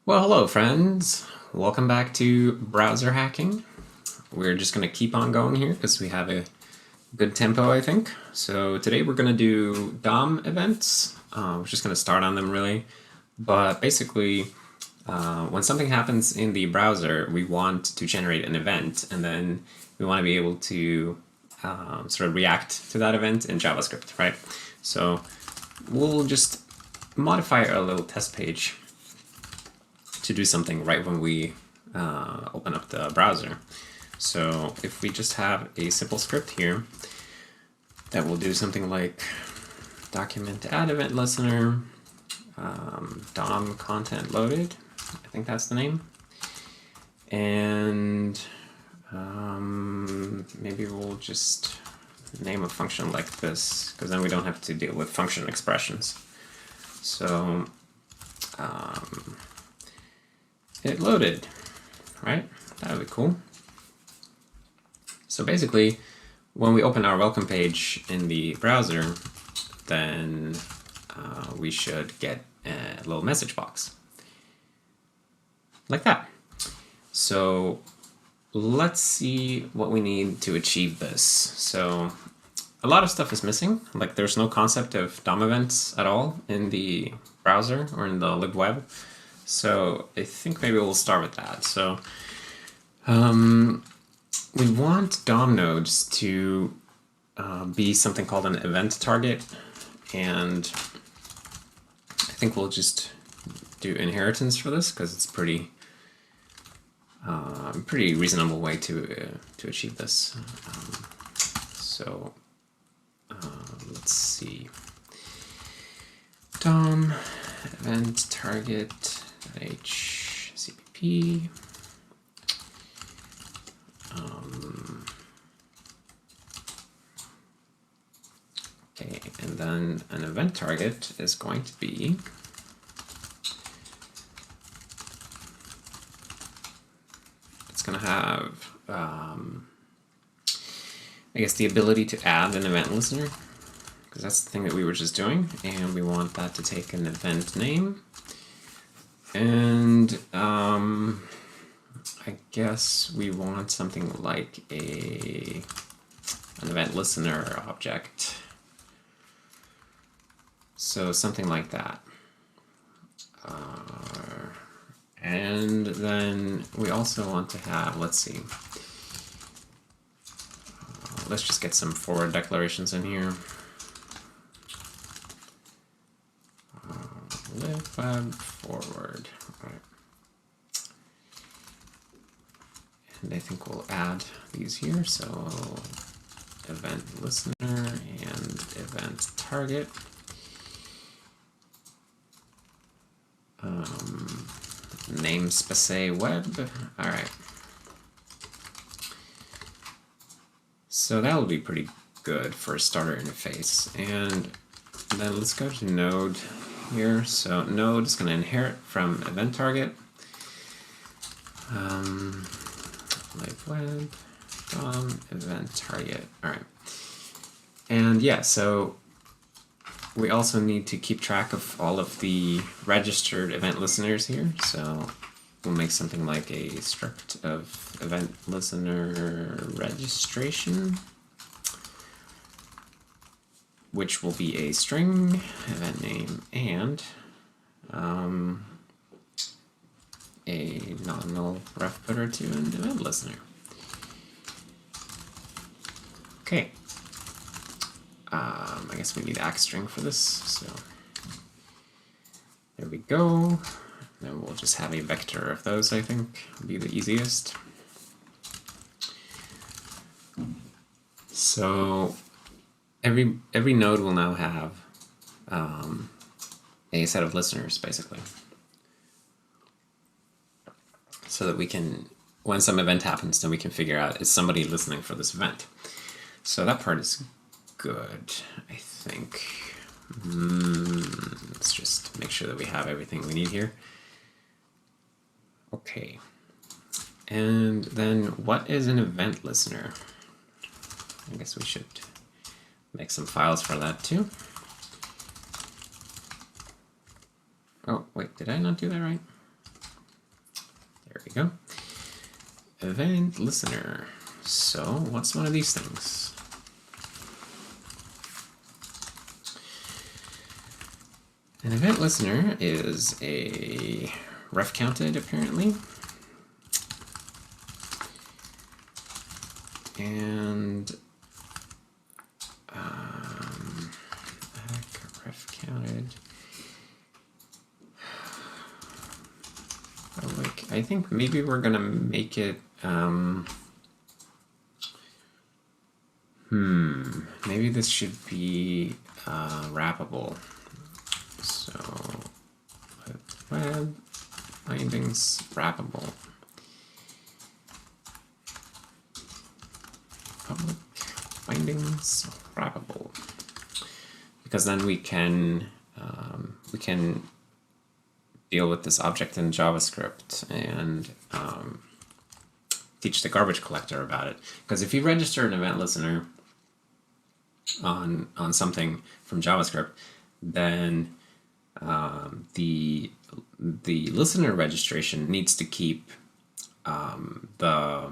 Well, hello friends. Welcome back to browser hacking. We're just going to keep on going here because we have a good tempo, I think. So today we're going to do DOM events. We're just going to start on them really. But basically, when something happens in the browser, we want to generate an event, and then we want to be able to sort of react to that event in JavaScript, right? So we'll just modify our little test page to do something right when we open up the browser. So if we just have a simple script here that will do something like document add event listener, DOM content loaded, I think that's the name, and maybe we'll just name a function like this, because then we don't have to deal with function expressions. So it loaded, right? That would be cool. So basically, when we open our welcome page in the browser, then we should get a little message box like that. So let's see what we need to achieve this. So a lot of stuff is missing. Like there's no concept of DOM events at all in the browser or in the libweb. So I think maybe we'll start with that. So we want DOM nodes to be something called an event target, and I think we'll just do inheritance for this because it's pretty reasonable way to achieve this. So let's see, DOM event target HCPP. Okay, and then an event target is going to be it's going to have I guess the ability to add an event listener, because that's the thing that we were just doing, and we want that to take an event name. And I guess we want something like an event listener object. So something like that. And then we also want to have, let's see, let's just get some forward declarations in here. Libweb forward. All right. And I think we'll add these here. So event listener and event target. Namespace web. All right. So that will be pretty good for a starter interface. And then let's go to node here. So node is going to inherit from event target. Libweb DOM event target. All right. And yeah, so we also need to keep track of all of the registered event listeners here. So we'll make something like a struct of event listener registration, which will be a string, event name, and a non-null ref footer to an event listener. Okay. I guess we need ActString for this, so there we go. Then we'll just have a vector of those, I think, would be the easiest. So every node will now have a set of listeners, basically, so that we can, when some event happens, then we can figure out, is somebody listening for this event? So that part is good, I think. Let's just make sure that we have everything we need here. Okay. And then what is an event listener? I guess we should make some files for that too. Oh, wait, did I not do that right? we go. Event listener. So what's one of these things? An event listener is a ref counted apparently. And ref counted. Oh, like, I think maybe we're gonna make it maybe this should be wrappable. So web bindings wrappable. Public bindings wrappable. Because then we can deal with this object in JavaScript and teach the garbage collector about it. Because if you register an event listener on something from JavaScript, then the listener registration needs to keep the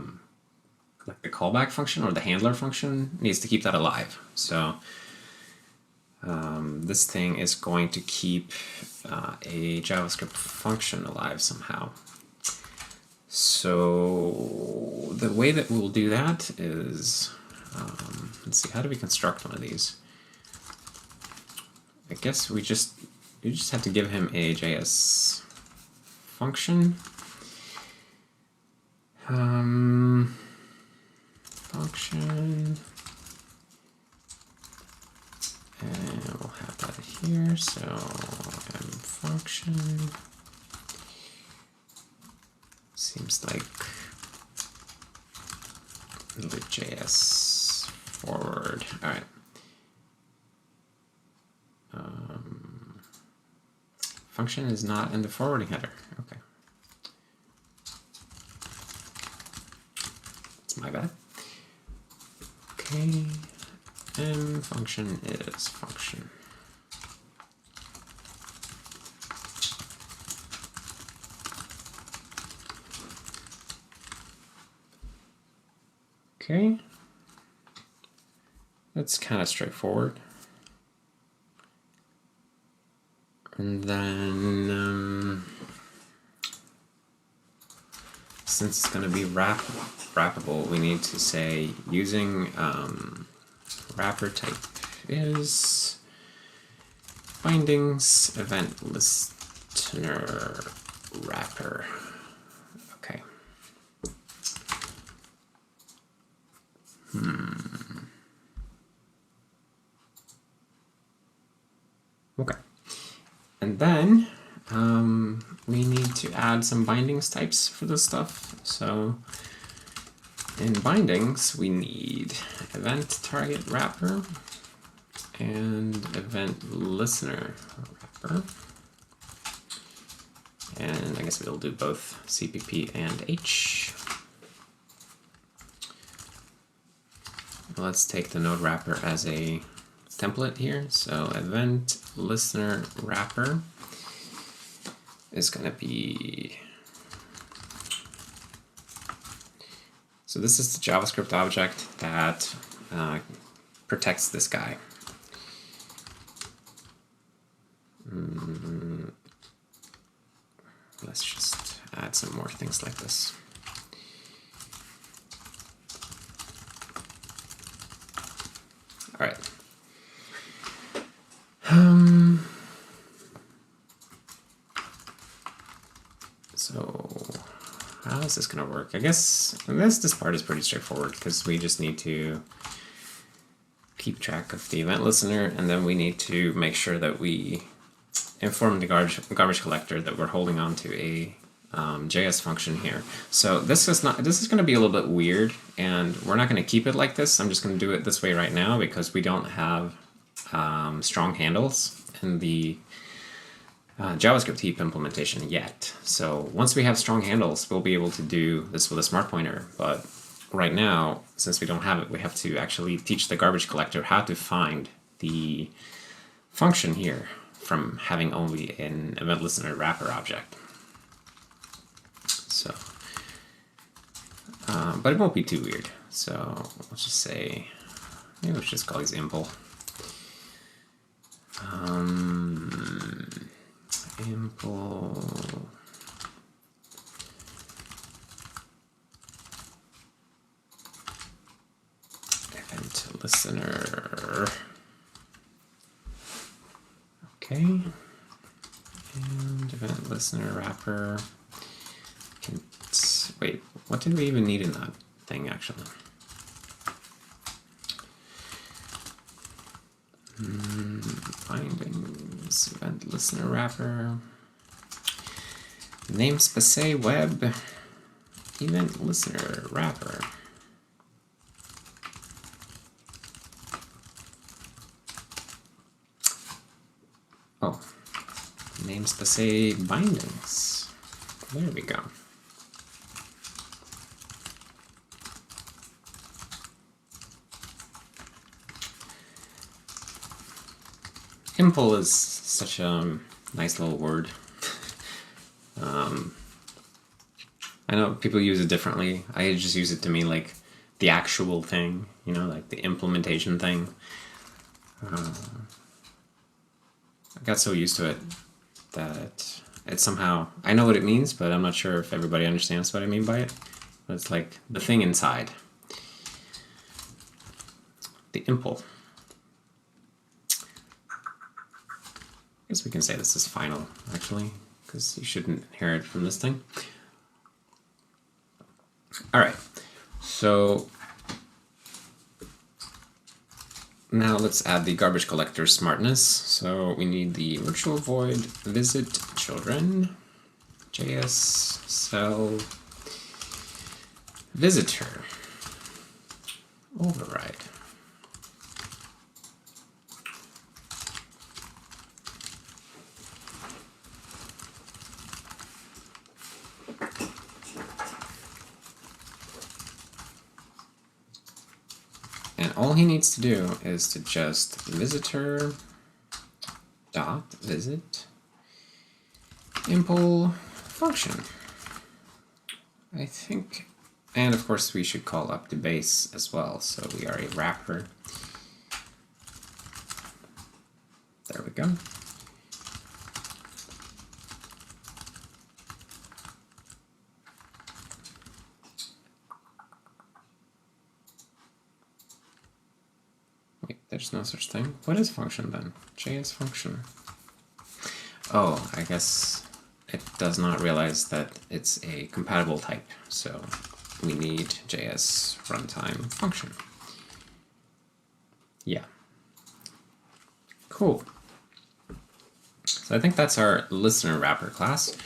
callback function or the handler function needs to keep that alive. So this thing is going to keep a JavaScript function alive somehow. So the way that we'll do that is, let's see, how do we construct one of these? I guess you just have to give him a JS function. Function. And we'll have that here, so m function seems like the JS forward. All right. Function is not in the forwarding header. Okay. That's my bad. Okay. M function is function. Okay. That's kind of straightforward. And then, since it's going to be wrappable, we need to say using wrapper type is bindings event listener wrapper. Okay. Okay. And then we need to add some bindings types for this stuff. So in bindings, we need event target wrapper and event listener wrapper. And I guess we'll do both CPP and H. Let's take the node wrapper as a template here. So event listener wrapper is going to be, so this is the JavaScript object that protects this guy. Let's just add some more things like this. All right. So how is this going to work? I guess this part is pretty straightforward because we just need to keep track of the event listener, and then we need to make sure that we inform the garbage collector that we're holding on to a JS function here. So this is going to be a little bit weird, and we're not going to keep it like this. I'm just going to do it this way right now because we don't have strong handles in the JavaScript heap implementation yet. So once we have strong handles, we'll be able to do this with a smart pointer. But right now, since we don't have it, we have to actually teach the garbage collector how to find the function here from having only an event listener wrapper object. So but it won't be too weird. So let's just say, maybe let's just call these impl. Impl event listener. Okay, and event listener wrapper. Wait, what did we even need in that thing actually? Findings, event listener wrapper, namespace web, event listener wrapper. Oh, namespace bindings. There we go. Impl is such a nice little word. I know people use it differently. I just use it to mean like the actual thing, you know, like the implementation thing. I got so used to it that it somehow, I know what it means, but I'm not sure if everybody understands what I mean by it. But it's like the thing inside. The impl. I guess we can say this is final, actually, because you shouldn't inherit from this thing. All right, so now let's add the garbage collector smartness. So we need the virtual void visit children, JS cell visitor override. And all he needs to do is to just visitor dot visit impl function. I think, and of course we should call up the base as well. So we are a wrapper. There we go. Wait, there's no such thing. What is function then? JS function. Oh, I guess it does not realize that it's a compatible type. So we need JS runtime function. Yeah. Cool. So I think that's our listener wrapper class.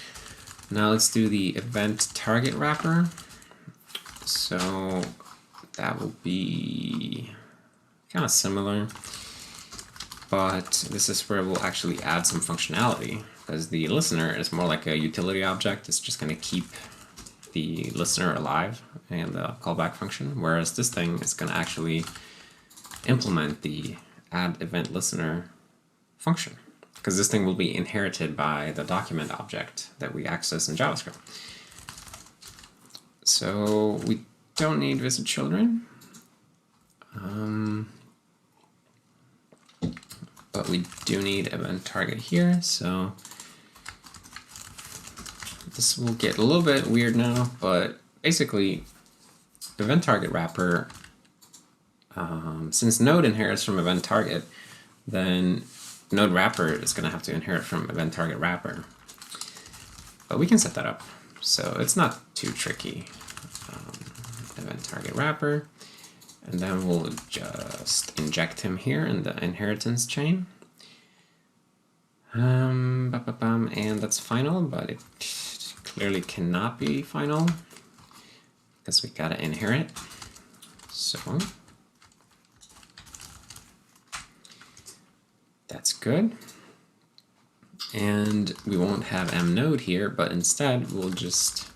Now let's do the event target wrapper. So that will be kind of similar, but this is where we'll actually add some functionality, because the listener is more like a utility object. It's just going to keep the listener alive and the callback function, whereas this thing is going to actually implement the add event listener function, because this thing will be inherited by the document object that we access in JavaScript. So we don't need visit children. But we do need event target here, so this will get a little bit weird now, but basically event target wrapper, since node inherits from event target, then node wrapper is going to have to inherit from event target wrapper. But we can set that up, so it's not too tricky. Event target wrapper. And then we'll just inject him here in the inheritance chain. And that's final, but it clearly cannot be final because we gotta inherit. So that's good. And we won't have mnode here, but instead we'll just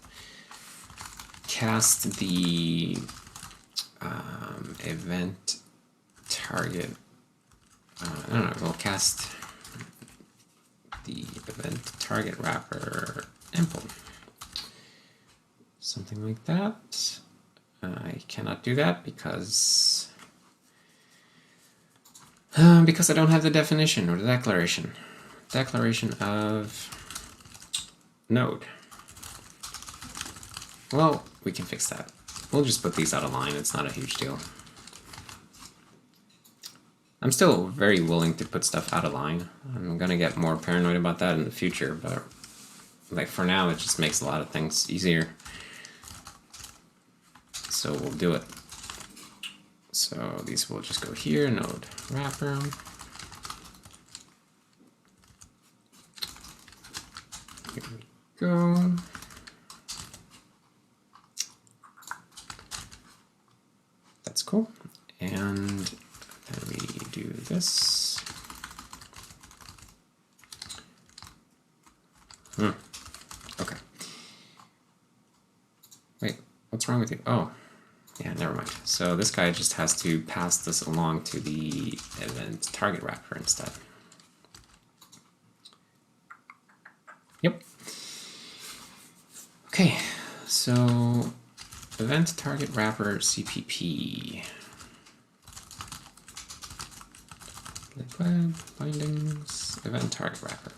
cast the event target, I don't know, we'll cast the event target wrapper impl. Something like that. cannot do that because I don't have the definition or the declaration. Declaration of node. Well, we can fix that. We'll just put these out of line. It's not a huge deal. I'm still very willing to put stuff out of line. I'm gonna get more paranoid about that in the future, but like for now, it just makes a lot of things easier. So we'll do it. So these will just go here, node wrapper. Here we go. That's cool. And then we do this. Okay. Wait, what's wrong with you? Oh, yeah, never mind. So this guy just has to pass this along to the event target wrapper instead. Yep. Okay, so event target wrapper CPP. Web bindings, event target wrapper.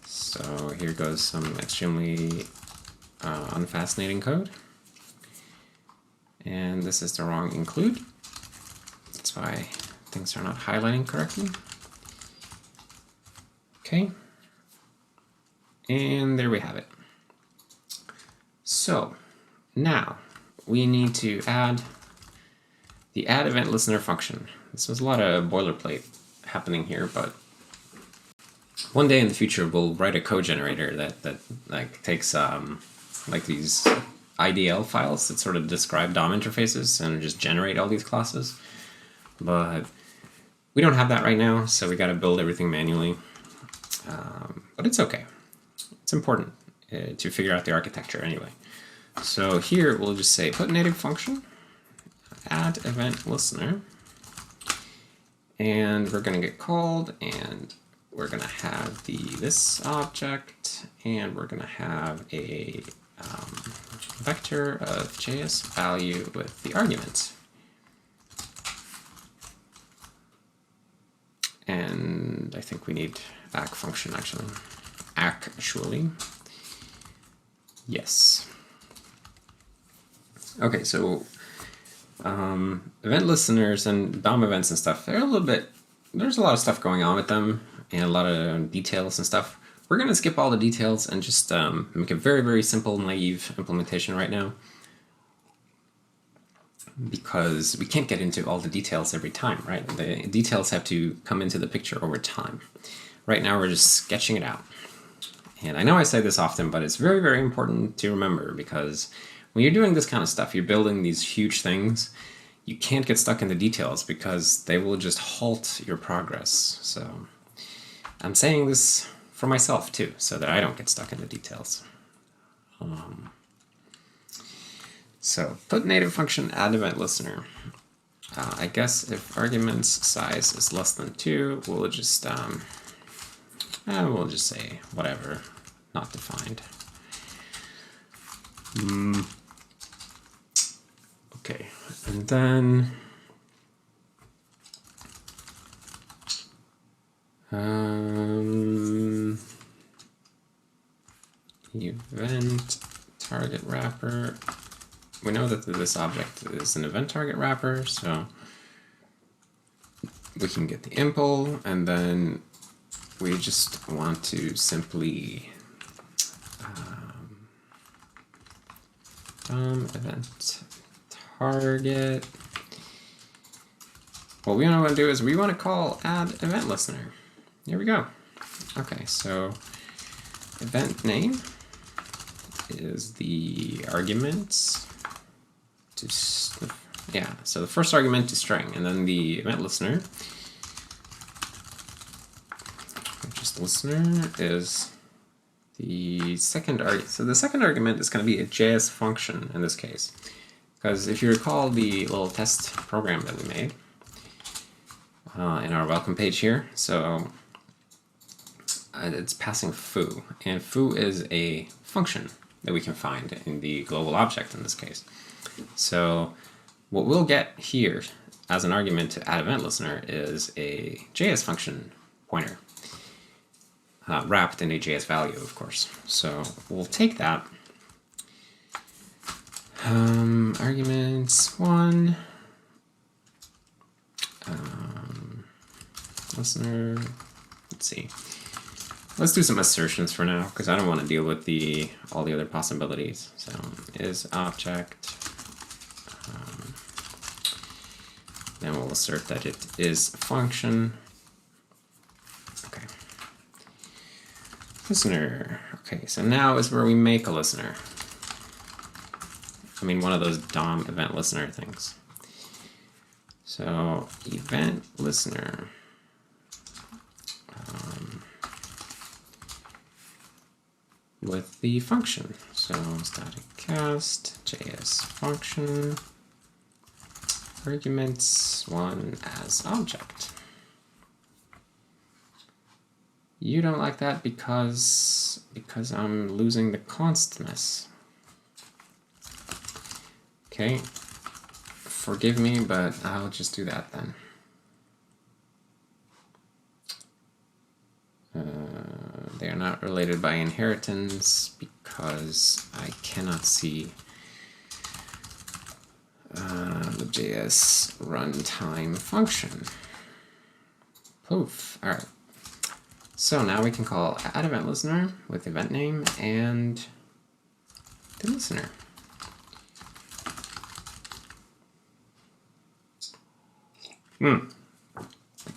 So here goes some extremely unfascinating code. And this is the wrong include. That's why things are not highlighting correctly. Okay. And there we have it. So now we need to add the add event listener function. This was a lot of boilerplate happening here, but one day in the future we'll write a code generator that like takes like these IDL files that sort of describe DOM interfaces and just generate all these classes. But we don't have that right now, so we got to build everything manually. But it's okay. It's important to figure out the architecture anyway. So here we'll just say put native function, add event listener, and we're going to get called, and we're going to have this object, and we're going to have a vector of JS value with the arguments. And I think we need ACK function actually. Yes. Okay, so event listeners and DOM events and stuff, they're a little bit, there's a lot of stuff going on with them and a lot of details and stuff. We're going to skip all the details and just make a very, very simple, naive implementation right now, because we can't get into all the details every time, right? The details have to come into the picture over time. Right now we're just sketching it out. And I know I say this often, but it's very, very important to remember, because when you're doing this kind of stuff, you're building these huge things, you can't get stuck in the details because they will just halt your progress. So I'm saying this for myself too, so that I don't get stuck in the details. So put native function add event listener. I guess if arguments size is less than 2, we'll just say whatever, not defined. Okay, and then event target wrapper. We know that this object is an event target wrapper, so we can get the impl, and then we just want to simply event target. What we want to do is we want to call add event listener. Here we go. Okay, so event name is the arguments to so the first argument to string, and then the event listener, which is listener, is the second argument. So the second argument is going to be a JS function in this case, Because if you recall the little test program that we made in our welcome page here, so it's passing foo, and foo is a function that we can find in the global object in this case. So what we'll get here as an argument to add event listener is a JS function pointer wrapped in a JS value, of course. So we'll take that. Arguments 1, listener, let's see. Let's do some assertions for now, because I don't want to deal with all the other possibilities. So is object, then we'll assert that it is function. Okay. Listener. Okay, so now is where we make a listener. I mean, one of those DOM event listener things. So event listener. With the function. So static cast, JS function, arguments 1 as object. You don't like that because I'm losing the constness. Okay, forgive me, but I'll just do that then. They are not related by inheritance because I cannot see the JS runtime function. Poof. All right. So now we can call add event listener with event name and the listener.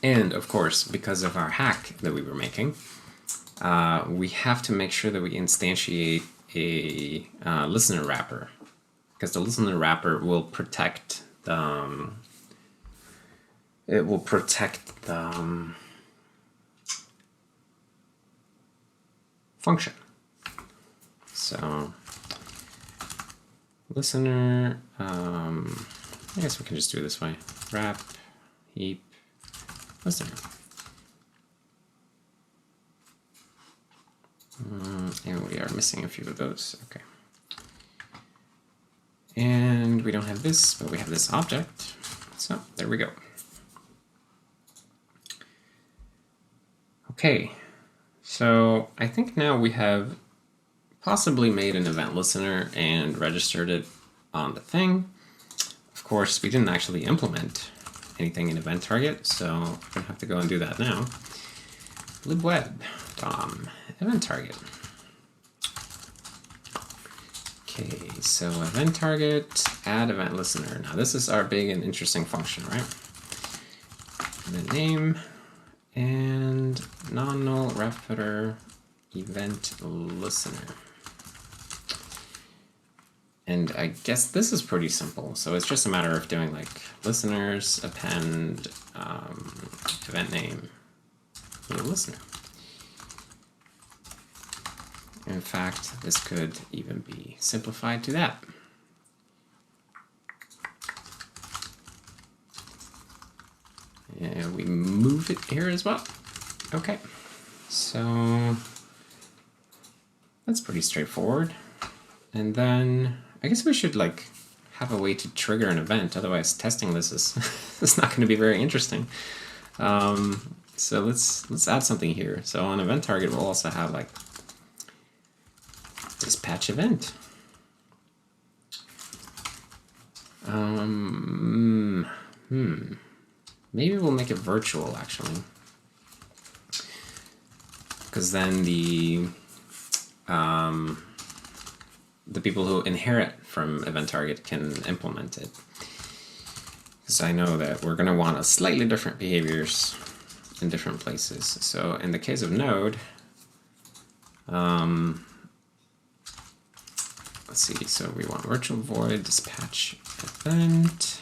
And of course, because of our hack that we were making, we have to make sure that we instantiate a listener wrapper, because the listener wrapper will protect the function. So listener, I guess we can just do it this way: wrap heap listener. And we are missing a few of those. Okay. And we don't have this, but we have this object. So there we go. Okay. So I think now we have possibly made an event listener and registered it on the thing. Of course, we didn't actually implement anything in event target, so we're gonna have to go and do that now. libweb DOM event target. Okay, so event target, add event listener. Now this is our big and interesting function, right? Event name and non-null ref footer event listener. And I guess this is pretty simple. So it's just a matter of doing like listeners, append, event name, new listener. In fact, this could even be simplified to that. And we move it here as well. Okay, so that's pretty straightforward. And then I guess we should like have a way to trigger an event. Otherwise, testing this is it's not going to be very interesting. So let's add something here. So on event target, we'll also have like dispatch event. Maybe we'll make it virtual actually, because then the people who inherit from event target can implement it. Because I know that we're going to want a slightly different behaviors in different places. So in the case of Node, let's see, so we want virtual void dispatch event,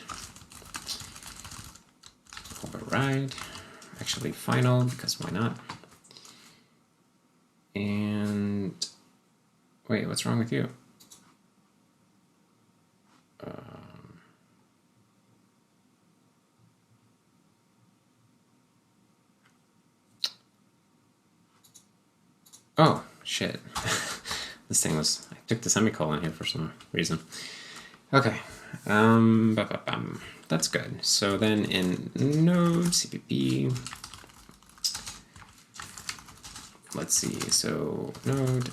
override, actually final, because why not? And wait, what's wrong with you? Oh, shit. This thing was, I took the semicolon here for some reason. Okay, that's good. So then in node CPP, let's see, so node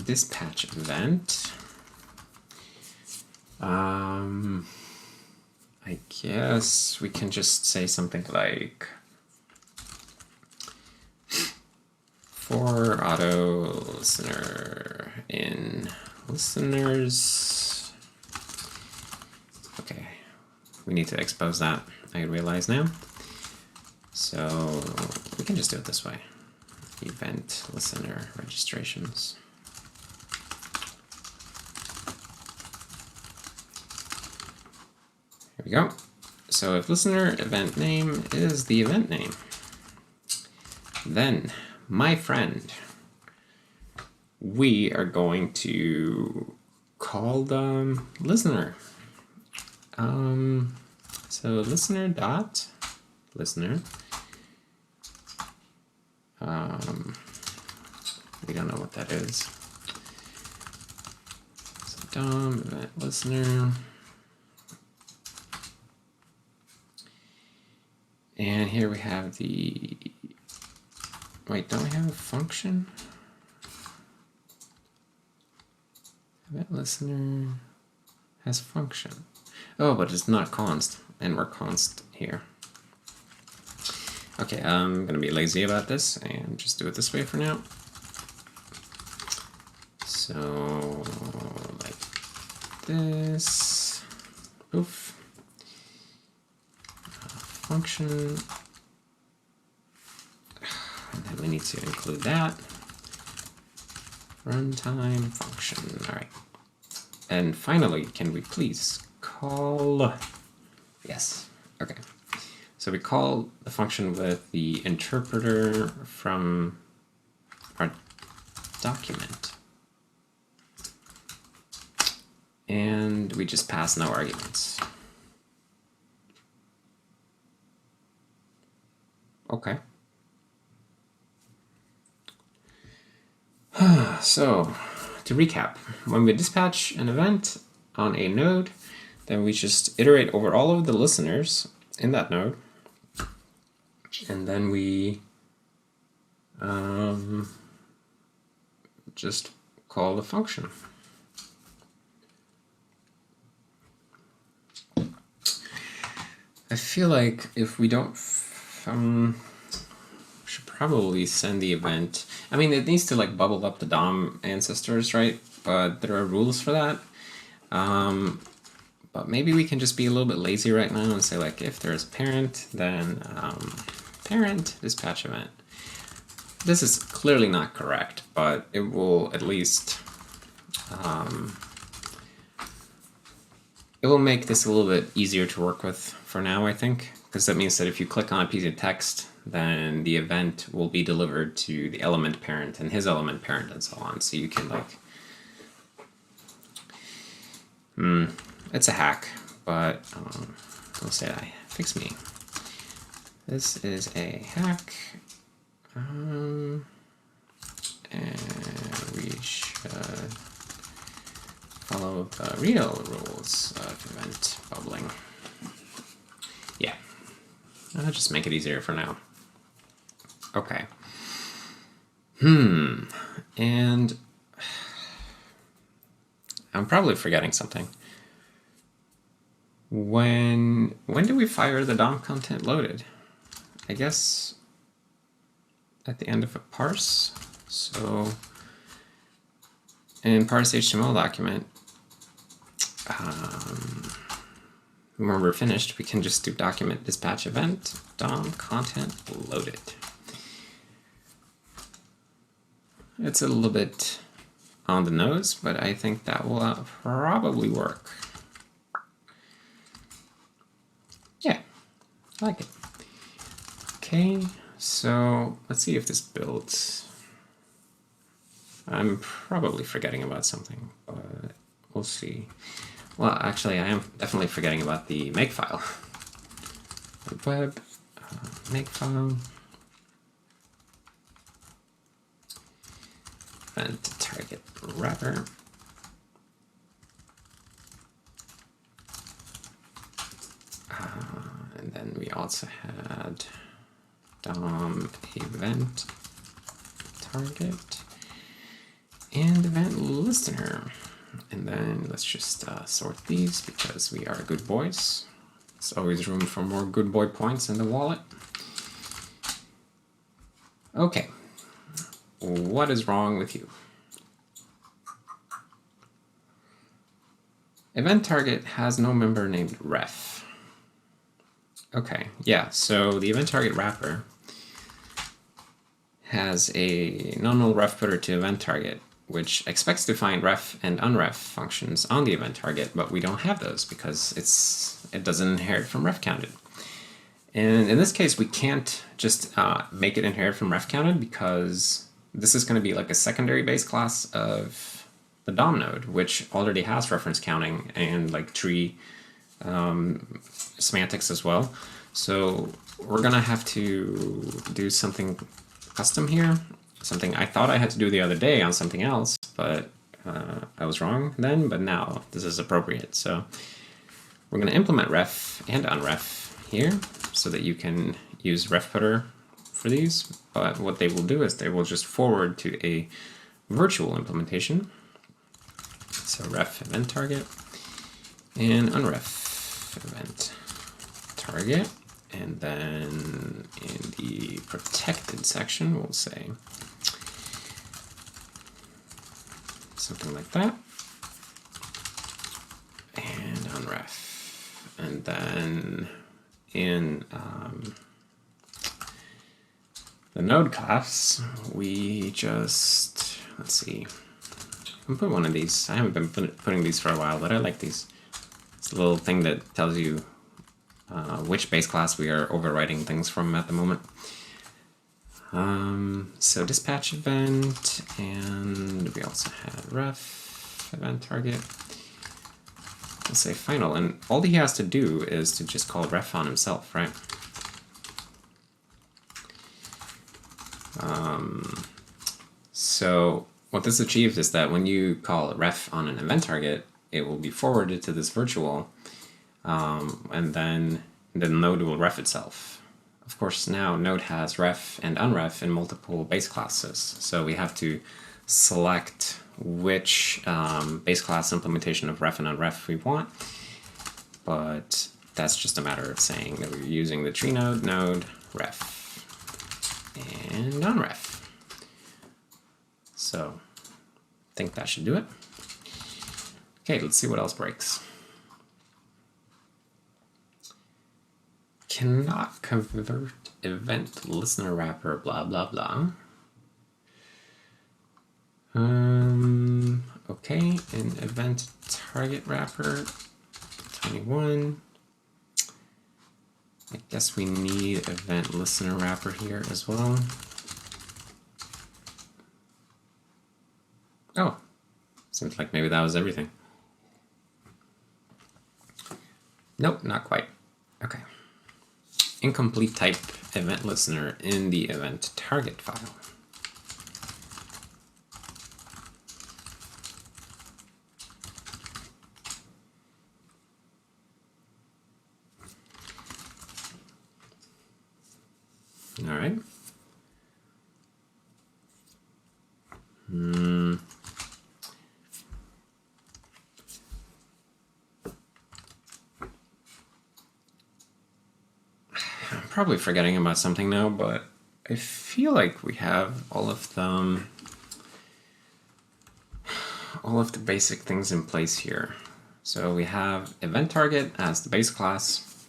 dispatch event. I guess we can just say something like for auto listener in listeners. Okay, we need to expose that, I realize now. So we can just do it this way. Event listener registrations. Here we go. So if listener event name is the event name, then my friend, we are going to call the listener. So listener dot listener. We don't know what that is. So DOM event listener. And here we have the, wait, don't we have a function? Event listener has function. Oh, but it's not const, and we're const here. Okay, I'm gonna be lazy about this and just do it this way for now. So, like this, oof. Function, and then we need to include that. Runtime function, all right. And finally, can we please call, yes, okay. So we call the function with the interpreter from our document. And we just pass no arguments. Okay. So, to recap, when we dispatch an event on a node, then we just iterate over all of the listeners in that node, and then we just call the function. I feel like if we don't should probably send the event. I mean, it needs to like bubble up the DOM ancestors, right? But there are rules for that. But maybe we can just be a little bit lazy right now and say like, if there's a parent, then parent dispatch event. This is clearly not correct, but it will at least it will make this a little bit easier to work with for now, I think, because that means that if you click on a piece of text, then the event will be delivered to the element parent and his element parent and so on. So you can like, it's a hack, but I'll say fix me. This is a hack, and we should follow the real rules of event bubbling. Yeah, I'll just make it easier for now. Okay. And I'm probably forgetting something. When do we fire the DOM content loaded? I guess at the end of a parse. So in parse HTML document, when we're finished, we can just do document dispatch event DOM content loaded. It's a little bit on the nose, but I think that will probably work. Yeah, I like it. Okay, so let's see if this builds. I'm probably forgetting about something, but we'll see. Well, actually, I am definitely forgetting about the makefile. Web makefile. event target wrapper. And then we also had DOM event target and event listener. And then let's just sort these because we are good boys. There's always room for more good boy points in the wallet. Okay, what is wrong with you? Event target has no member named ref. Okay, yeah, so the event target wrapper has a non-null ref footer to event target, which expects to find ref and unref functions on the event target, but we don't have those because it doesn't inherit from ref counted. And in this case, we can't just make it inherit from ref counted because this is going to be like a secondary base class of the DOM node, which already has reference counting and like tree semantics as well. So we're going to have to do something custom here, something I thought I had to do the other day on something else, but I was wrong then, but now this is appropriate. So we're going to implement ref and unref here so that you can use ref footer for these, but what they will do is they will just forward to a virtual implementation. So ref event target and unref event target, and then in the protected section we'll say something like that, and unref, and then in the node class we just, let's see, I'll put one of these. I haven't been putting these for a while, but I like these. It's a little thing that tells you which base class we are overwriting things from at the moment. So dispatch event, and we also had ref event target. Let's say final, and all he has to do is to just call ref on himself, right? So what this achieves is that when you call ref on an event target, it will be forwarded to this virtual, and then the node will ref itself. Of course, now node has ref and unref in multiple base classes, so we have to select which base class implementation of ref and unref we want, but that's just a matter of saying that we're using the tree node, ref, and unref. So I think that should do it. Okay, let's see what else breaks. Cannot convert event listener wrapper, blah, blah, blah. Okay, in event target wrapper 21. I guess we need event listener wrapper here as well. Oh, seems like maybe that was everything. Nope, not quite. Okay. Incomplete type event listener in the event target file. All right. I'm probably forgetting about something now, but I feel like we have all of them, all of the basic things in place here. So we have event target as the base class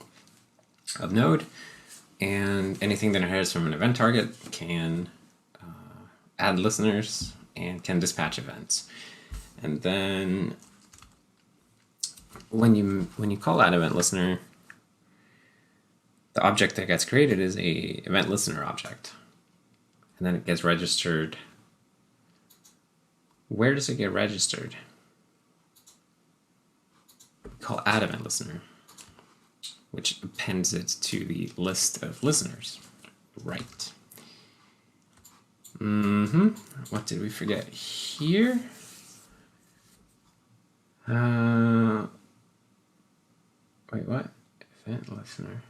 of node, and anything that inherits from an event target can add listeners and can dispatch events. And then when you call that event listener, the object that gets created is a event listener object, and then it gets registered. Where does it get registered? We call add event listener, which appends it to the list of listeners. Right. What did we forget here? Wait, what? Event listener.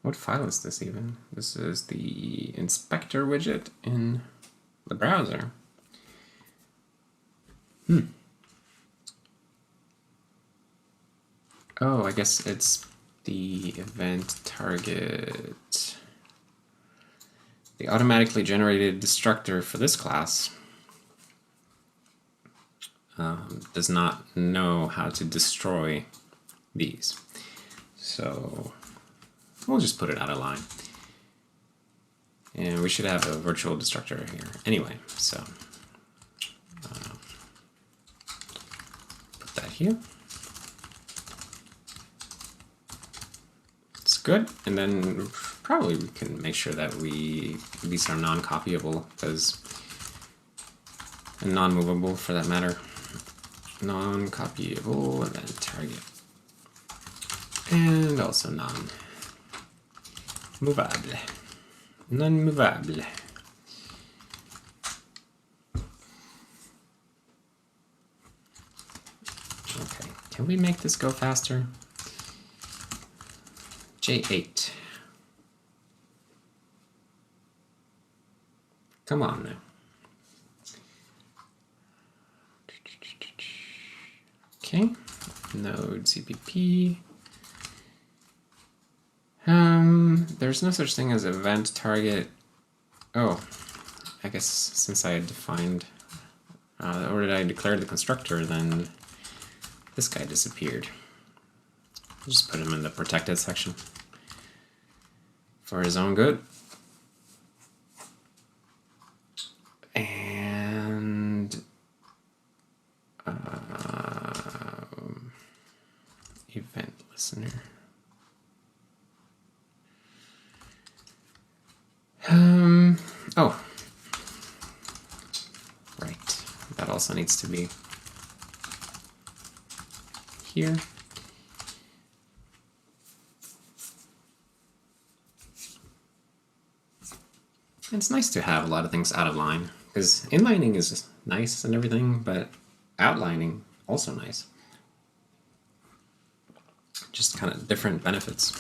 What file is this even? This is the inspector widget in the browser. Oh, I guess it's the event target. The automatically generated destructor for this class does not know how to destroy these. So we'll just put it out of line. And we should have a virtual destructor here anyway, so put that here. It's good, and then probably we can make sure that these are non-copyable, and non-movable for that matter. Non-copyable event target. And also non-movable. Non-movable. Okay, can we make this go faster? J8. Come on now. Okay, node CPP. There's no such thing as event target. Oh, I guess since I had defined, or did I declare the constructor, then this guy disappeared. I'll just put him in the protected section for his own good. And event listener. Oh, right. That also needs to be here. It's nice to have a lot of things out of line, because inlining is nice and everything, but outlining also nice. Just kind of different benefits.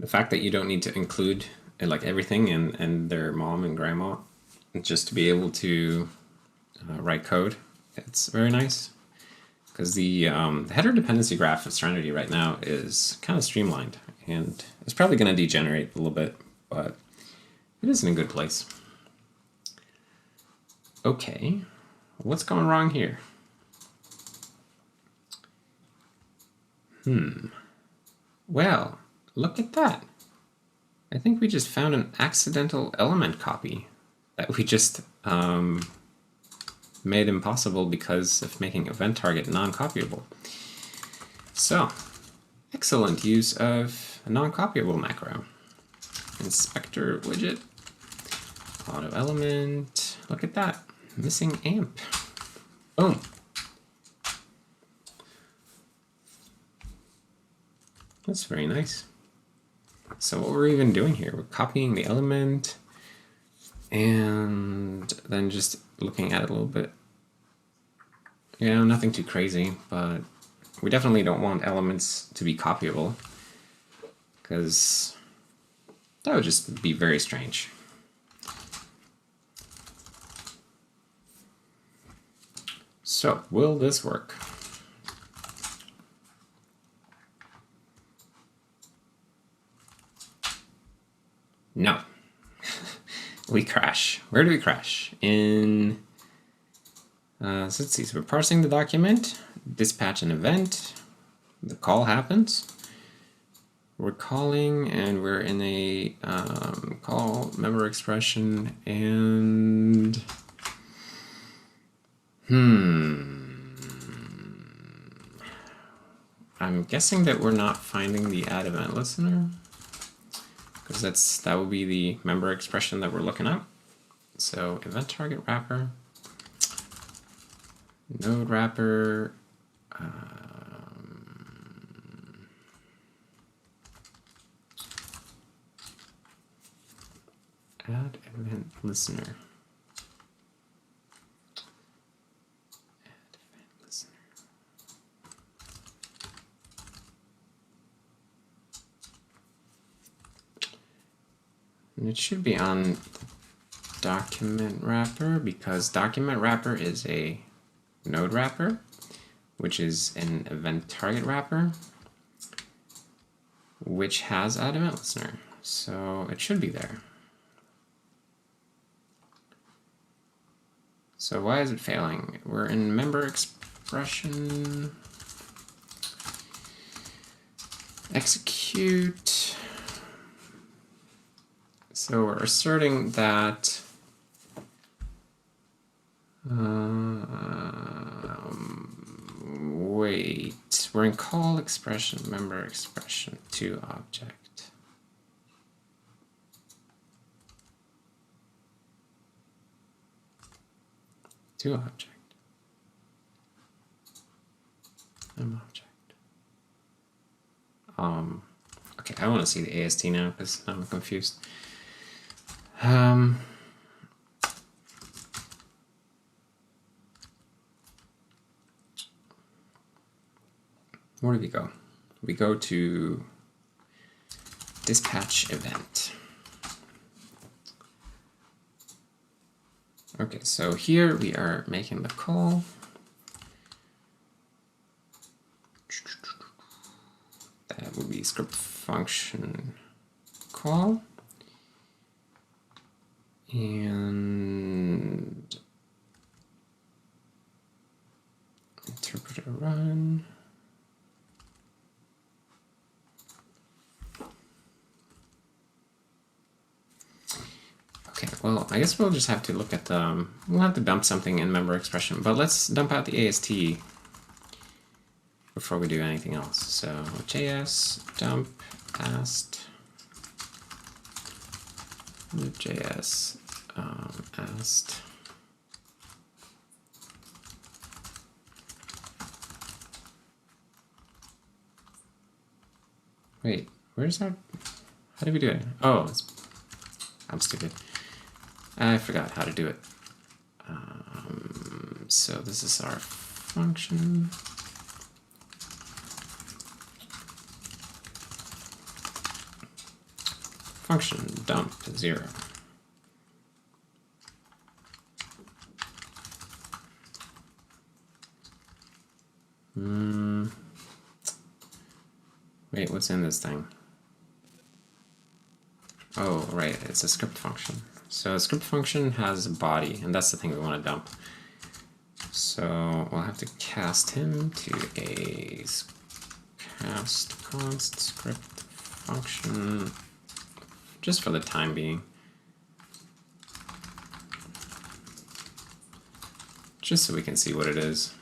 The fact that you don't need to include like everything and their mom and grandma just to be able to write code, it's very nice. Because the header dependency graph of Serenity right now is kind of streamlined, and it's probably going to degenerate a little bit, but it is in a good place. Okay, what's going wrong here? Well, look at that. I think we just found an accidental element copy that we just made impossible because of making event target non-copyable. So, excellent use of a non-copyable macro. Inspector widget, auto element, look at that, missing amp. Boom. That's very nice. So what we're even doing here, we're copying the element and then just looking at it a little bit. You know, nothing too crazy, but we definitely don't want elements to be copyable, because that would just be very strange. So, will this work? No. We crash. Where do we crash? In, so let's see, so we're parsing the document, dispatch an event, the call happens, we're calling, and we're in a call member expression, and I'm guessing that we're not finding the add event listener, because that would be the member expression that we're looking at. So event target wrapper, node wrapper, Add event listener. And it should be on document wrapper because document wrapper is a node wrapper, which is an event target wrapper, which has add event listener. So it should be there. So why is it failing? We're in member expression. Execute. So we're asserting that wait, we're in call expression, member expression to object. To object. Object. Okay, I want to see the AST now because I'm confused. Where do we go? We go to dispatch event. Okay, so here we are making the call. That would be script function call. And interpreter run. Okay, well, I guess we'll just have to look at the, we'll have to dump something in member expression, but let's dump out the AST before we do anything else. So JS dump ast JS ast wait, where's our, how do we do it? Oh, I'm stupid. I forgot how to do it. So this is our function. Function dump 0. Wait, what's in this thing? Oh, right, it's a script function. So a script function has a body, and that's the thing we want to dump. So we'll have to cast him to a cast const script function, just for the time being. Just so we can see what it is.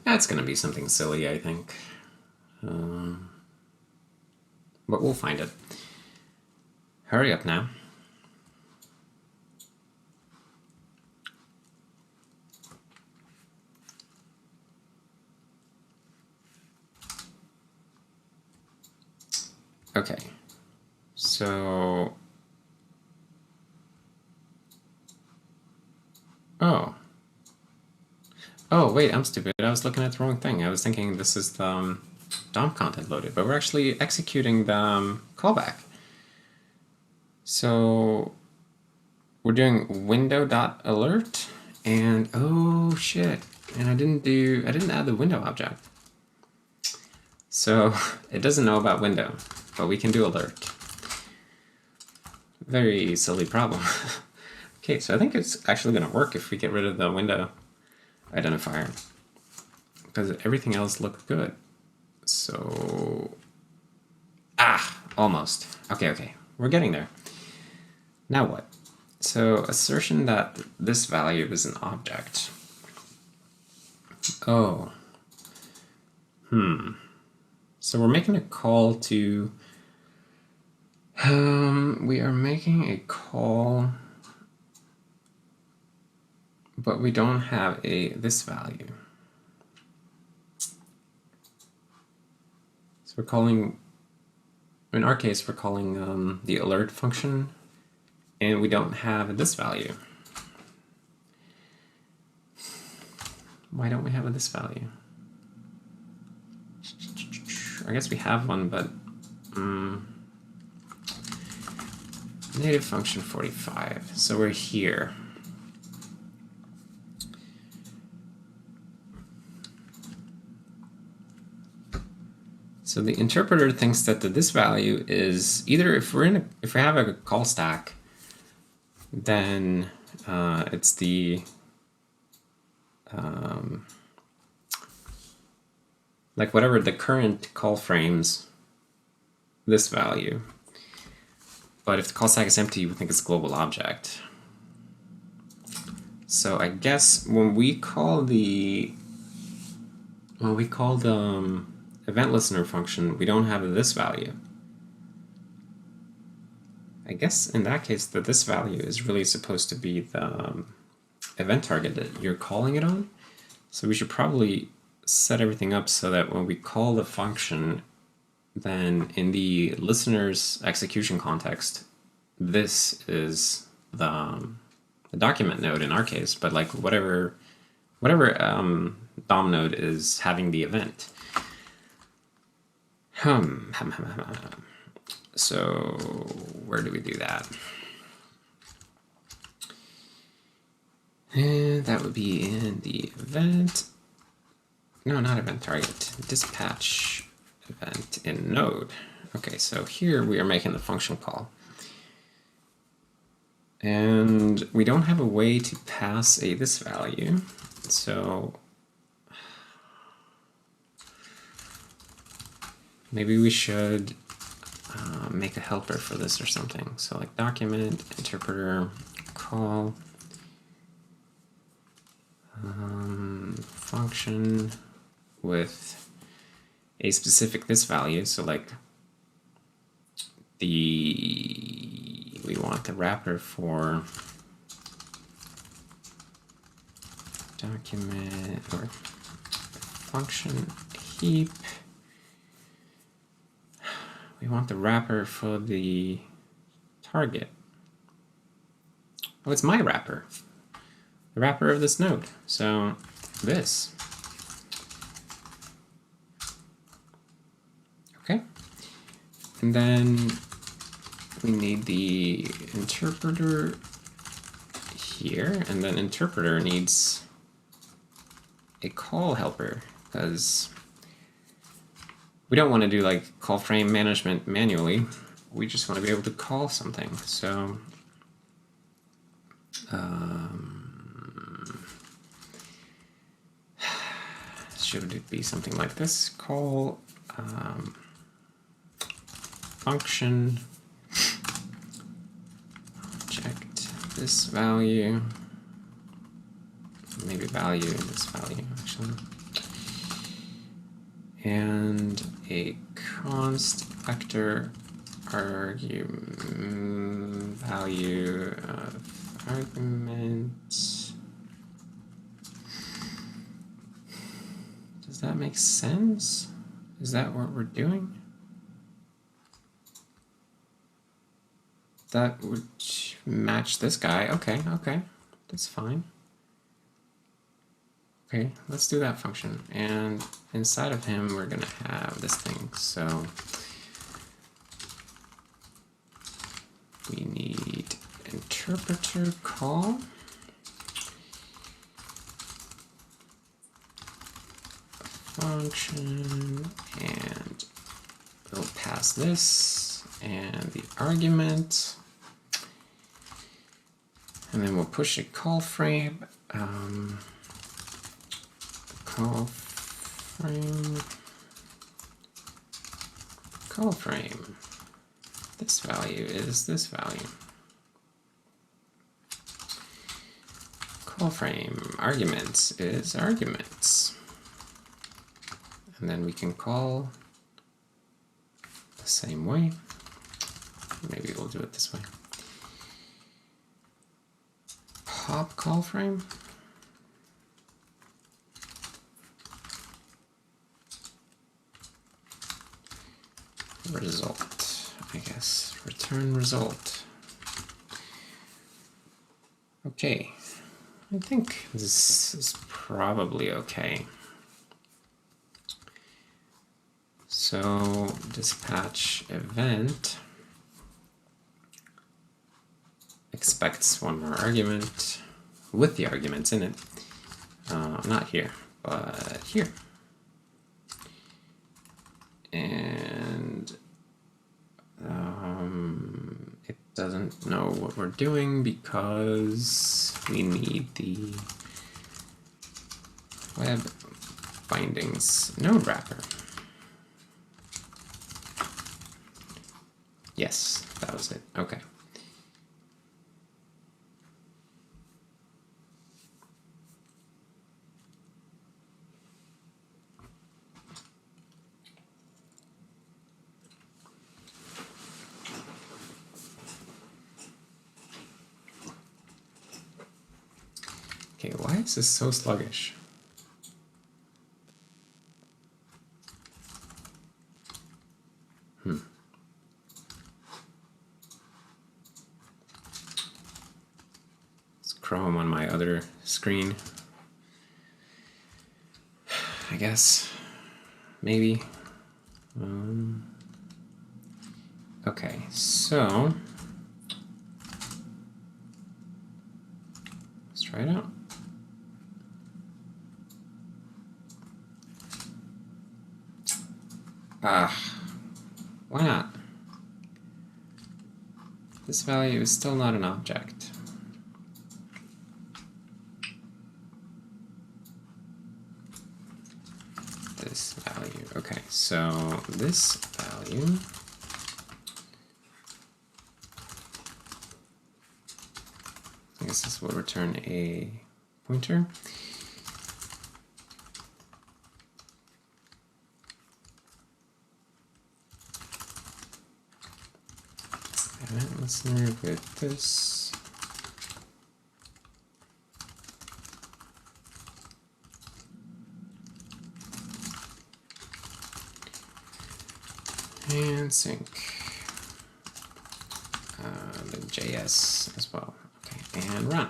That's going to be something silly, I think. But we'll find it. Hurry up now. Okay. So... Oh, wait, I'm stupid. I was looking at the wrong thing. I was thinking this is the DOM content loaded, but we're actually executing the callback. So we're doing window.alert, and oh shit, and I didn't add the window object. So it doesn't know about window, but we can do alert. Very silly problem. Okay, so I think it's actually going to work if we get rid of the window identifier, because everything else looked good. So, almost. Okay, we're getting there. Now what? So assertion that this value is an object. Oh. So we're making a call to, we are making a call, but we don't have this value. So we're calling, in our case, we're calling the alert function, and we don't have this value. Why don't we have this value? I guess we have one, but native function 45. So we're here. So the interpreter thinks that this value is either if we have a call stack, then it's the like whatever the current call frames this value. But if the call stack is empty, we think it's a global object. So I guess when we call the event listener function, we don't have this value. I guess in that case that this value is really supposed to be the event target that you're calling it on. So we should probably set everything up so that when we call the function, then in the listener's execution context, this is the document node in our case, but like whatever DOM node is having the event. So where do we do that? And that would be in the event. No, not event target. Dispatch event in node. Okay, so here we are making the function call. And we don't have a way to pass this value. So maybe we should make a helper for this or something. So like document, interpreter, call, function with a specific this value. So like we want the wrapper for document or function heap. We want the wrapper for the target. Oh, it's my wrapper. The wrapper of this node. So this. Okay. And then we need the interpreter here, and then interpreter needs a call helper because we don't want to do like call frame management manually. We just want to be able to call something. So should it be something like this? Call function object this value, maybe value this value actually, and a const vector value of argument. Does that make sense? Is that what we're doing? That would match this guy. Okay, okay, that's fine. Okay, let's do that function. And inside of him, we're gonna have this thing. So we need interpreter call. Function, and we'll pass this and the argument, and then we'll push a call frame. Call frame. This value is this value. Call frame arguments is arguments. and then we can call the same way. Maybe we'll do it this way. Pop call frame. Result, I guess. Return result. Okay. I think this is probably okay. So dispatch event expects one more argument with the arguments in it. Not here, but here. And it doesn't know what we're doing because we need the web bindings node wrapper. Yes, that was it. Okay. Okay, why is this so sluggish? It's Chrome on my other screen. I guess. Maybe. Okay, so let's try it out. Why not? This value is still not an object. This value, okay, so this value I guess this will return a pointer. Event listener with this. And sync the JS as well. Okay, and run.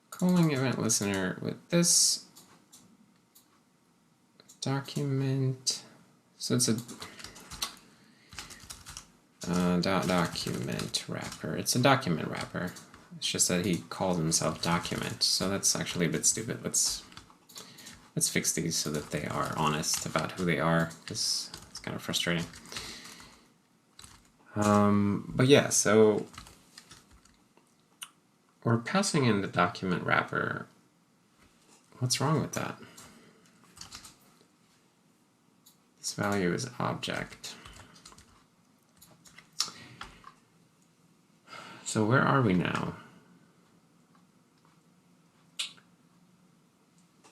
Calling event listener with this document. So it's a document wrapper. It's a document wrapper. It's just that he calls himself document. So that's actually a bit stupid. Let's fix these so that they are honest about who they are, because it's kind of frustrating. But yeah, so we're passing in the document wrapper. What's wrong with that? This value is object. So where are we now?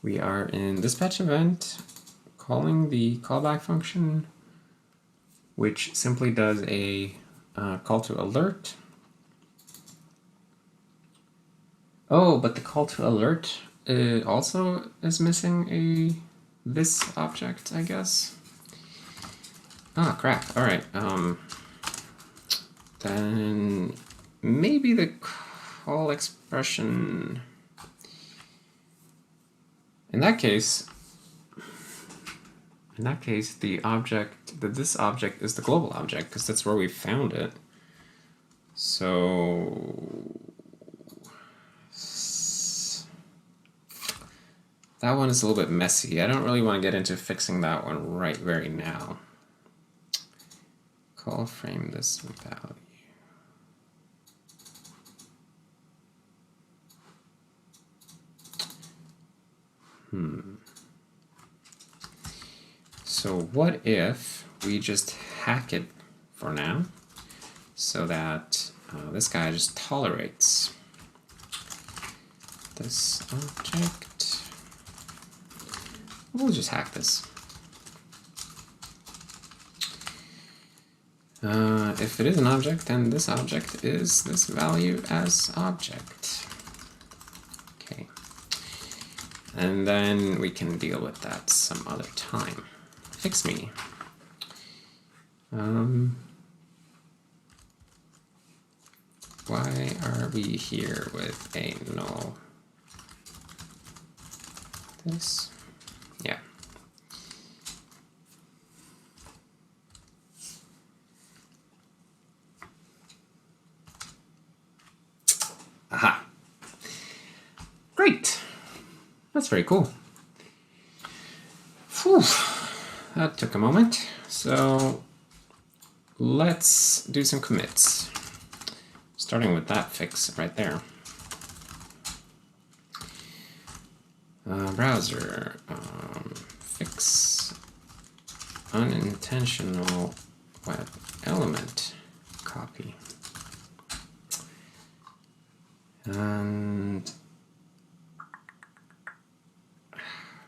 We are in dispatch event, calling the callback function, which simply does a call to alert. Oh, but the call to alert also is missing this object, I guess. Ah, crap. All right. Then maybe the call expression. In that case, the object, this object is the global object because that's where we found it. So that one is a little bit messy. I don't really want to get into fixing that one right very now. Call frame this value. So what if we just hack it for now so that this guy just tolerates this object. We'll just hack this. If it is an object, then this object is this value as object. Okay. And then we can deal with that some other time. Fix me. Why are we here with a null? This? Yeah. Aha. Great. That's very cool. Whew. That took a moment. So let's do some commits. Starting with that fix right there. Browser fix unintentional web element copy. And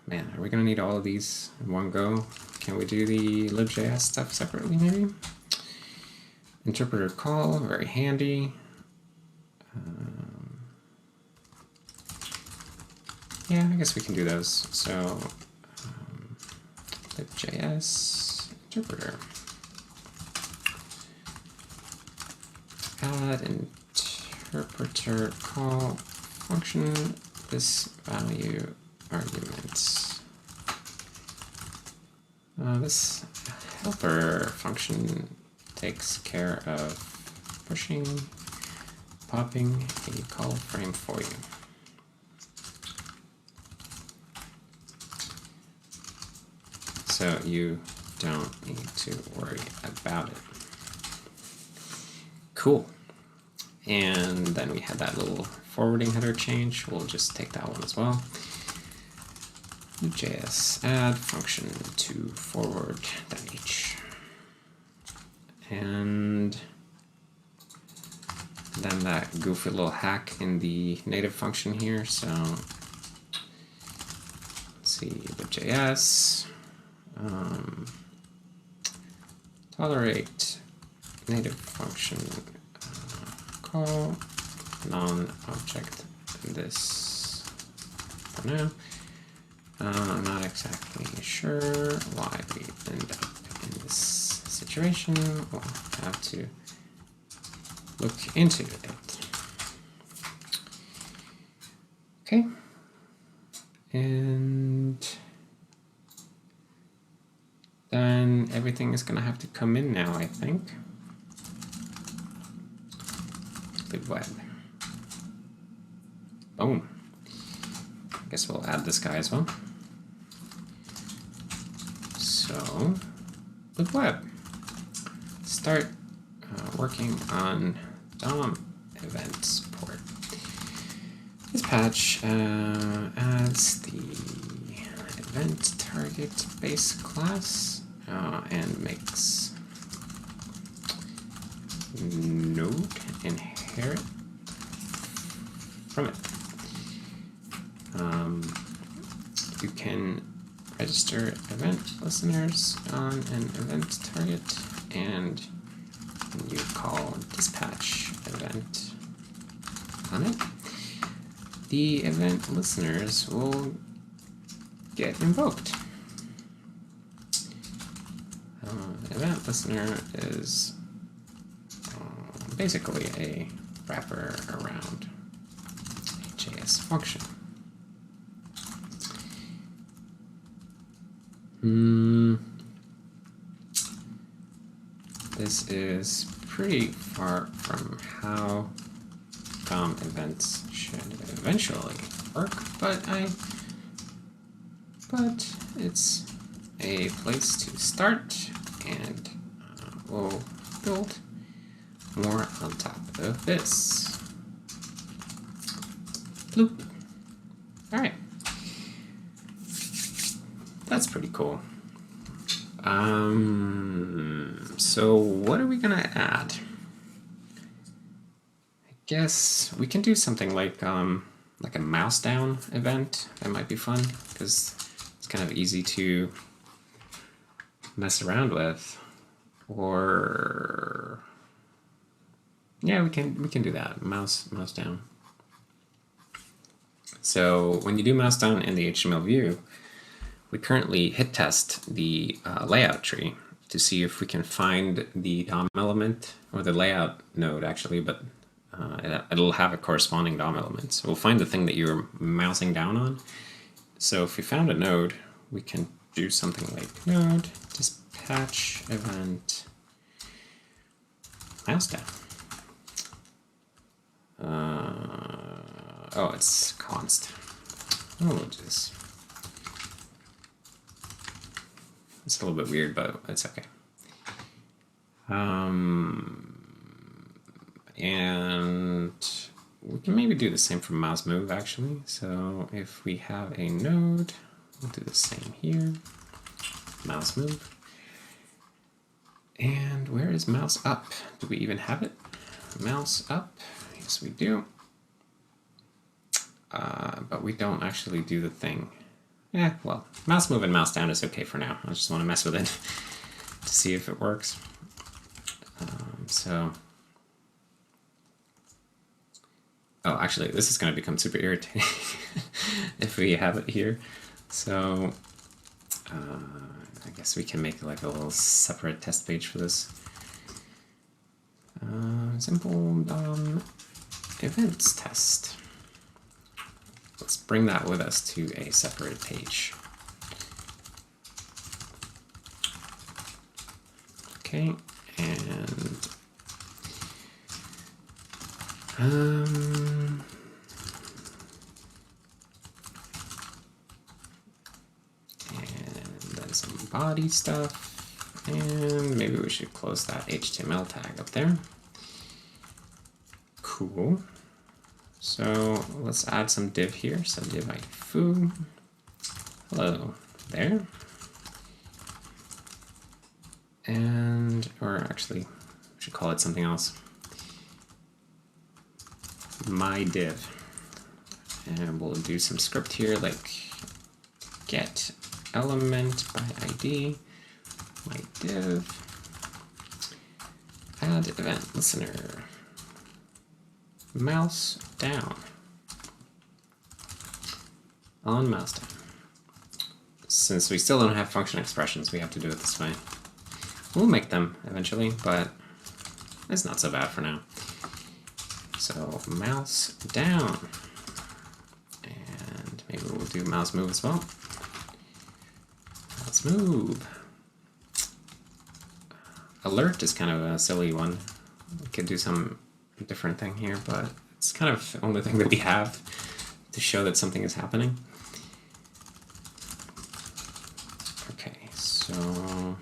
man, are we gonna need all of these in one go? Can we do the libjs stuff separately maybe? Interpreter call, very handy. Yeah, I guess we can do those. So libjs interpreter. Add interpreter call function this value arguments. This helper function takes care of pushing, popping a call frame for you. So you don't need to worry about it. Cool. And then we had that little forwarding header change. We'll just take that one as well. JS add function to forward h. And then that goofy little hack in the native function here. So let's see, the JS tolerate native function call non-object this for now. I'm not exactly sure why we end up in this situation. We'll have to look into it. Okay. And then everything is going to have to come in now, I think. Web. Boom. I guess we'll add this guy as well. So, with web, start working on DOM event support. This patch adds the event target base class and makes node inherit from it. You can register event listeners on an event target, and you call dispatch event on it. The event listeners will get invoked. Event listener is basically a wrapper around a JS function. This is pretty far from how DOM events should eventually work, but it's a place to start, and we'll build more on top of this. Bloop. All right. That's pretty cool. So what are we gonna add? guess we can do something like a mouse down event. That might be fun because it's kind of easy to mess around with. Or yeah, we can do that. Mouse down. So when you do mouse down in the HTML view, we currently hit test the layout tree to see if we can find the DOM element, or the layout node actually, but it'll have a corresponding DOM element. So we'll find the thing that you're mousing down on. So if we found a node, we can do something like node dispatch event mouse down. Oh, it's const. Oh, just. It's a little bit weird, but it's okay. And we can maybe do the same for mouse move actually. So if we have a node, we'll do the same here. Mouse move. And where is mouse up? Do we even have it? Mouse up. Yes, we do. But we don't actually do the thing. Yeah, well, mouse move and mouse down is okay for now. I just want to mess with it to see if it works. Oh, actually, this is going to become super irritating if we have it here. So I guess we can make like a little separate test page for this. Simple DOM events test. Let's bring that with us to a separate page. Okay, and then some body stuff, and maybe we should close that HTML tag up there. Cool. So let's add some div here. So div ID foo. Hello there. And, or actually, we should call it something else. My div. And we'll do some script here like get element by ID, my div, add event listener, mouse down, on mouse down. Since we still don't have function expressions, we have to do it this way. We'll make them eventually, but it's not so bad for now. So mouse down, and maybe we'll do mouse move as well. Mouse move. Alert is kind of a silly one. We could do some different thing here, but it's kind of the only thing that we have to show that something is happening. Okay, so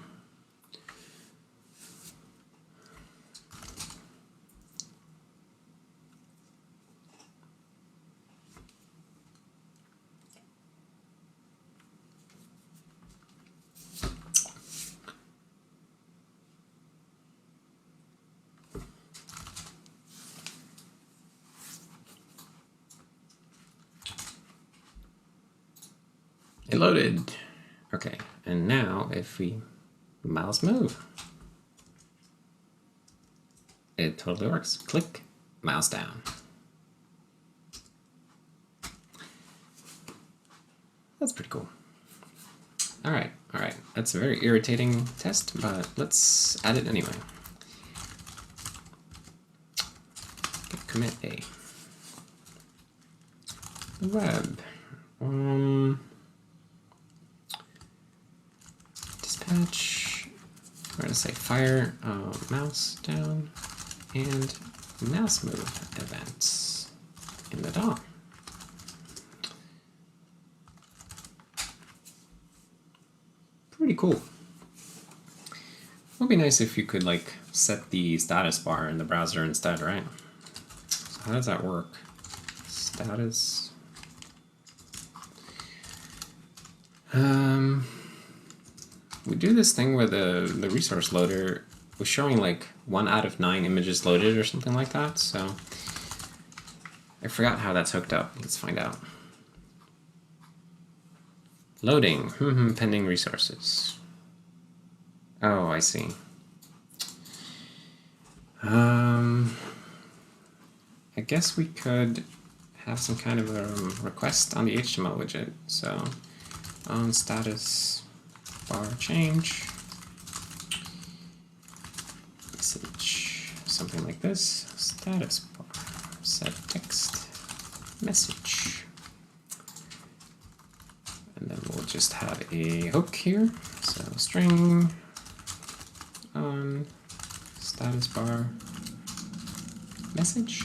it loaded. Okay, and now if we mouse move, it totally works. Click, mouse down. That's pretty cool. All right. That's a very irritating test, but let's add it anyway. Commit A. Web. Dispatch. We're going to say fire mouse down and mouse move events in the DOM. Pretty cool. It would be nice if you could like set the status bar in the browser instead, right? So how does that work? Status. We do this thing where the resource loader was showing like 1 out of 9 images loaded or something like that. So I forgot how that's hooked up. Let's find out. Loading. Pending resources. Oh, I see. I guess we could have some kind of a request on the HTML widget. So on status bar change message, something like this. Status bar set text message, and then we'll just have a hook here. So string on status bar message.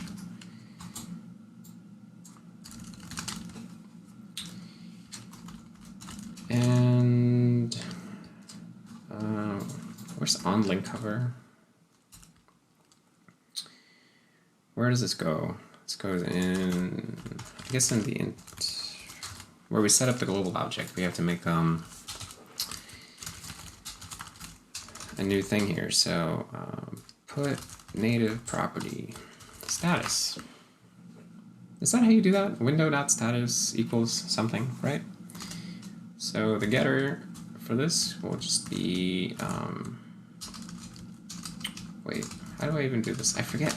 And where's on link cover? Where does this go? This goes in, I guess, in the int, where we set up the global object. We have to make a new thing here. So put native property status. Is that how you do that? Window.status equals something, right? So the getter for this will just be, wait, how do I even do this? I forget.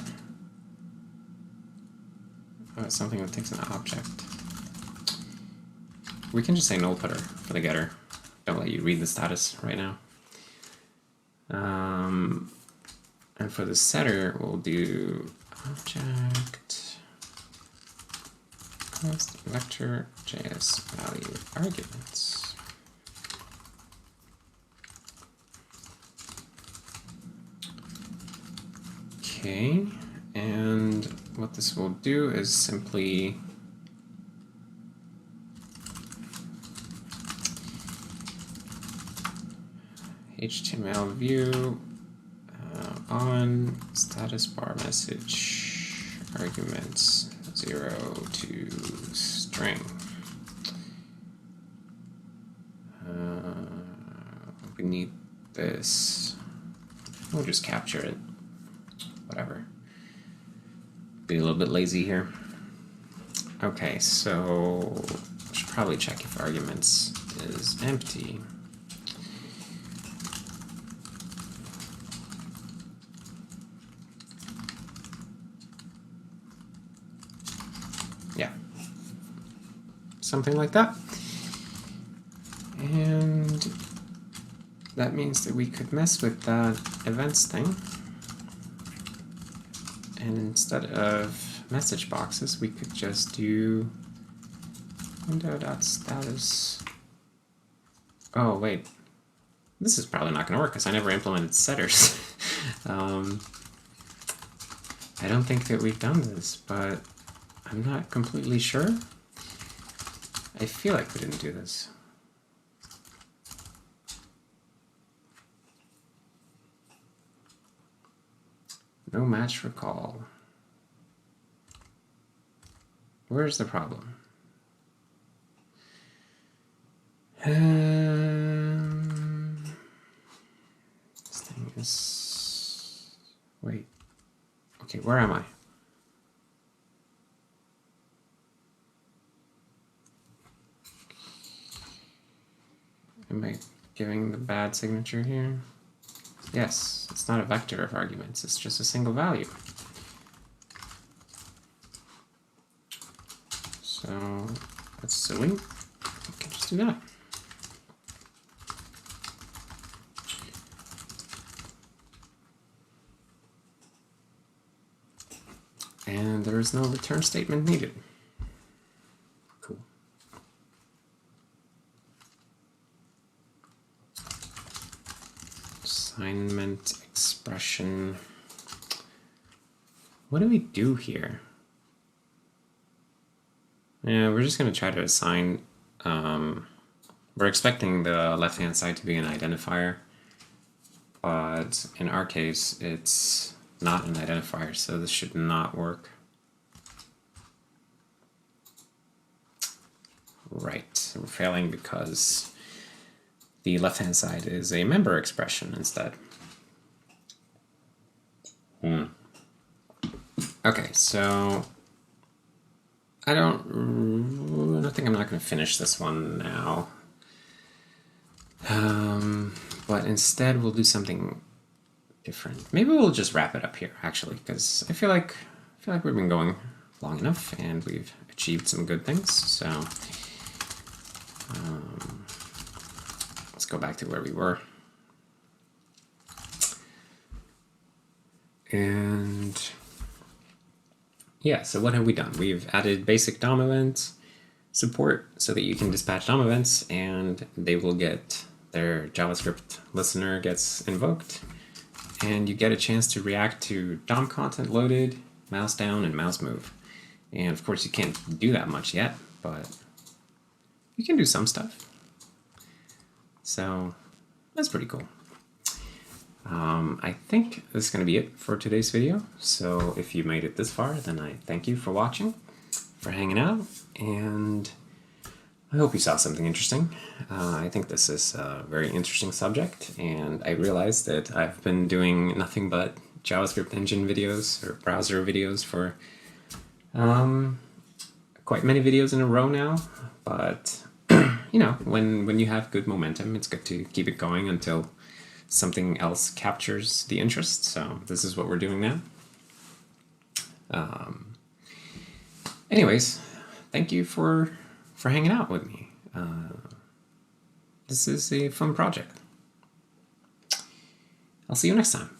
Oh, it's something that takes an object. We can just say null putter for the getter. Don't let you read the status right now. And for the setter, we'll do object const vector JS value arguments. Okay, and what this will do is simply HTML view on status bar message arguments 0 to string. We need this. We'll just capture it. Whatever. Be a little bit lazy here. Okay, so I should probably check if arguments is empty. Yeah, something like that. And that means that we could mess with that events thing. And instead of message boxes, we could just do window.status. Oh, wait. This is probably not going to work because I never implemented setters. I don't think that we've done this, but I'm not completely sure. I feel like we didn't do this. No match for call. Where's the problem? This thing is... Wait. Okay, where am I? Am I giving the bad signature here? Yes, it's not a vector of arguments, it's just a single value. So that's silly. We can just do that. And there is no return statement needed. Cool. Assignment expression. What do we do here? Yeah, we're just going to try to assign. We're expecting the left-hand side to be an identifier, but in our case, it's not an identifier, so this should not work. Right, we're failing because the left-hand side is a member expression instead. Okay, so I don't think I'm not going to finish this one now. But instead we'll do something different. Maybe we'll just wrap it up here, actually, because I feel like we've been going long enough and we've achieved some good things. So let's go back to where we were. And yeah, so what have we done? We've added basic DOM events support so that you can dispatch DOM events and they will get their JavaScript listener gets invoked, and you get a chance to react to DOM content loaded, mouse down, and mouse move. And of course you can't do that much yet, but you can do some stuff. So that's pretty cool. I think this is going to be it for today's video. So if you made it this far, then I thank you for watching, for hanging out, and I hope you saw something interesting. I think this is a very interesting subject, and I realized that I've been doing nothing but JavaScript engine videos or browser videos for quite many videos in a row now, but you know, when you have good momentum, it's good to keep it going until something else captures the interest. So this is what we're doing now. Anyways, thank you for hanging out with me. This is a fun project. I'll see you next time.